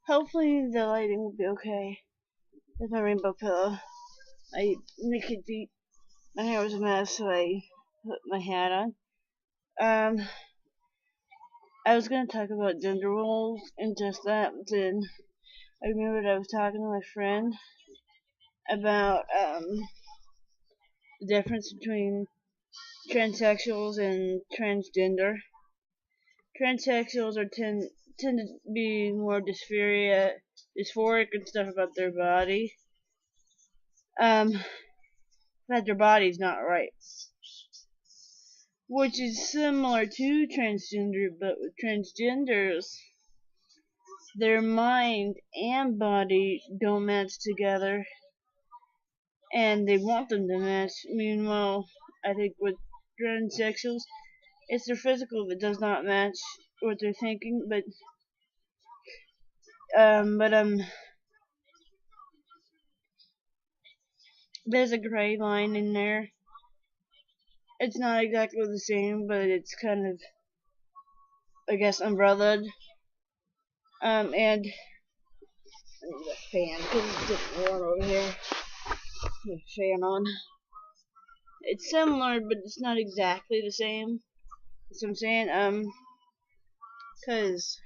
Hopefully the lighting will be okay. With my rainbow pillow. I naked feet. My hair was a mess, so I put my hat on. Um, I was gonna talk about gender roles and just that, but then I remembered I was talking to my friend about the difference between transsexuals and transgender. Transsexuals tend to be more dysphoric and stuff about their body. That their body's not right, which is similar to transgender, but with transgenders, their mind and body don't match together, and they want them to match. Meanwhile, I think with transsexuals, it's their physical that does not match what they're thinking, but there's a gray line in there. It's not exactly the same, but it's kind of, I guess, umbrellaed. And I need a fan because it's getting warm over here. Put a fan on. It's similar, but it's not exactly the same. That's what I'm saying. Because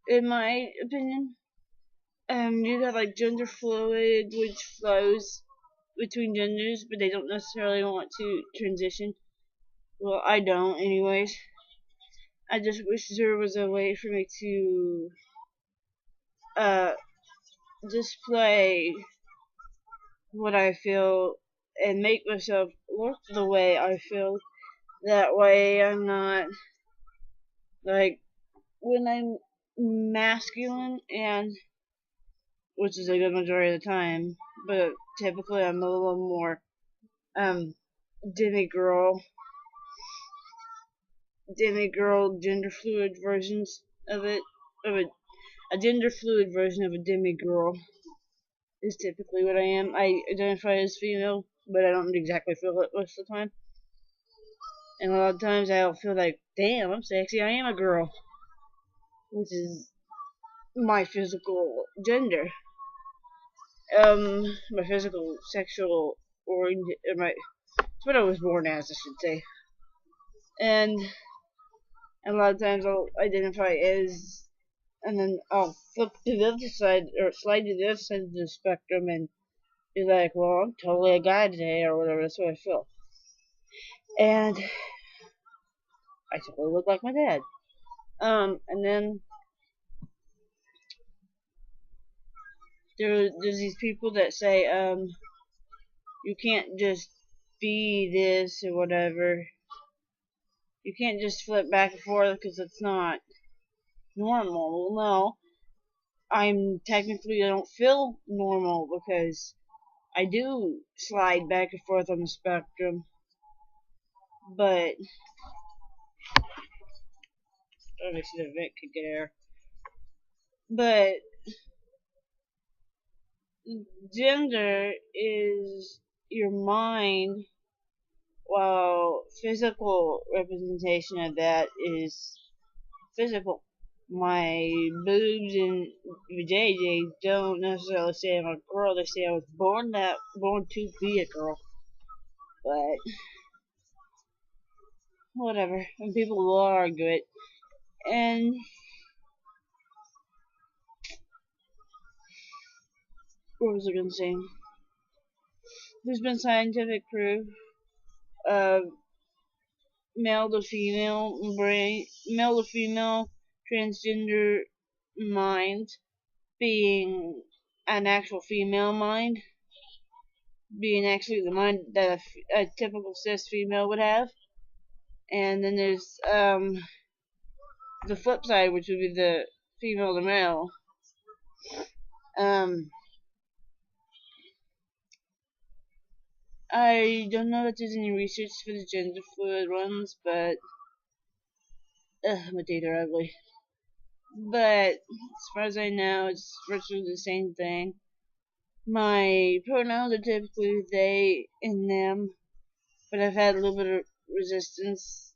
in my opinion, you have like gender fluid, which flows between genders, but they don't necessarily want to transition. Well, I don't, anyways. I just wish there was a way for me to uh display what I feel and make myself look the way I feel. That way, I'm not like when I'm masculine, and which is a good majority of the time, but typically I'm a little more um demi-girl gender fluid versions of it, of a gender fluid version of a demi-girl is typically what I am. I identify as female, but I don't exactly feel it most of the time. And a lot of times I'll feel like, damn, I'm sexy, I am a girl, which is my physical gender. My physical sexual it's what I was born as, I should say. And a lot of times I'll identify as, and then I'll flip to the other side, or slide to the other side of the spectrum, and be like, well, I'm totally a guy today, or whatever, that's what I feel. And I totally look like my dad. And then there's these people that say, you can't just be this or whatever. You can't just flip back and forth because it's not normal. Well, no, I don't feel normal because I do slide back and forth on the spectrum, but let me see the vent could get air. But gender is your mind, while physical representation of that is physical. My boobs and vajayjay don't necessarily say I'm a girl. They say I was born to be a girl. But whatever. And people will argue it. And what was I gonna say? There's been scientific proof of male to female transgender mind being an actual female mind, being actually the mind that a typical cis female would have. And then there's the flip side, which would be the female to male. Um, I don't know if there's any research for the gender fluid ones, but my teeth are ugly. But as far as I know, it's virtually the same thing. My pronouns are typically they and them, but I've had a little bit of resistance,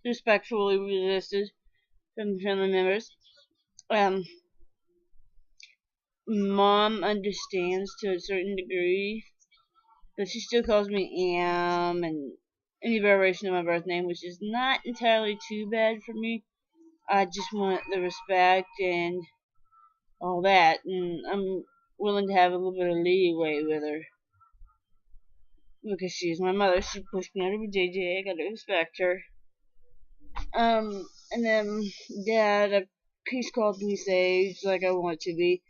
respectfully resisted from family members. Um, Mom understands to a certain degree, but she still calls me Am and any variation of my birth name, which is not entirely too bad for me. I just want the respect and all that, and I'm willing to have a little bit of leeway with her because she's my mother. She pushed me out of a JJ. I gotta respect her. And then Dad, he's called me Sage like I want to be.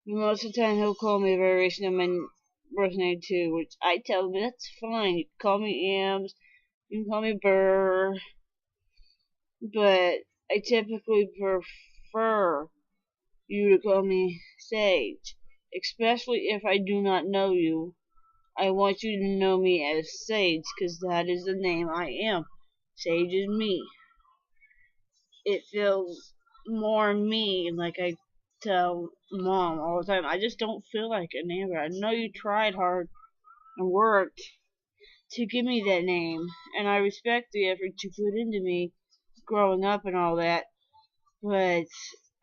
Most of the time he'll call me a variation of my birth name too, which I tell him that's fine. You can call me Ams, you can call me Burr, but I typically prefer you to call me Sage, especially if I do not know you. I want you to know me as Sage, because that is the name I am. Sage is me. It feels more me, like I tell Mom all the time. I just don't feel like an Amber. I know you tried hard and worked to give me that name, and I respect the effort you put into me growing up and all that, but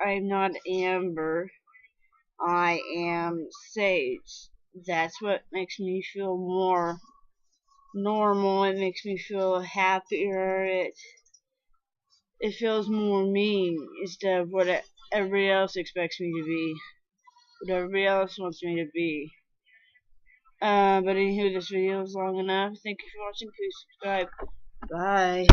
I'm not Amber. I am Sage. That's what makes me feel more normal. It makes me feel happier. It feels more me instead of what everybody else expects me to be, what everybody else wants me to be. But anywho, this video is long enough. Thank you for watching. Please subscribe. Bye.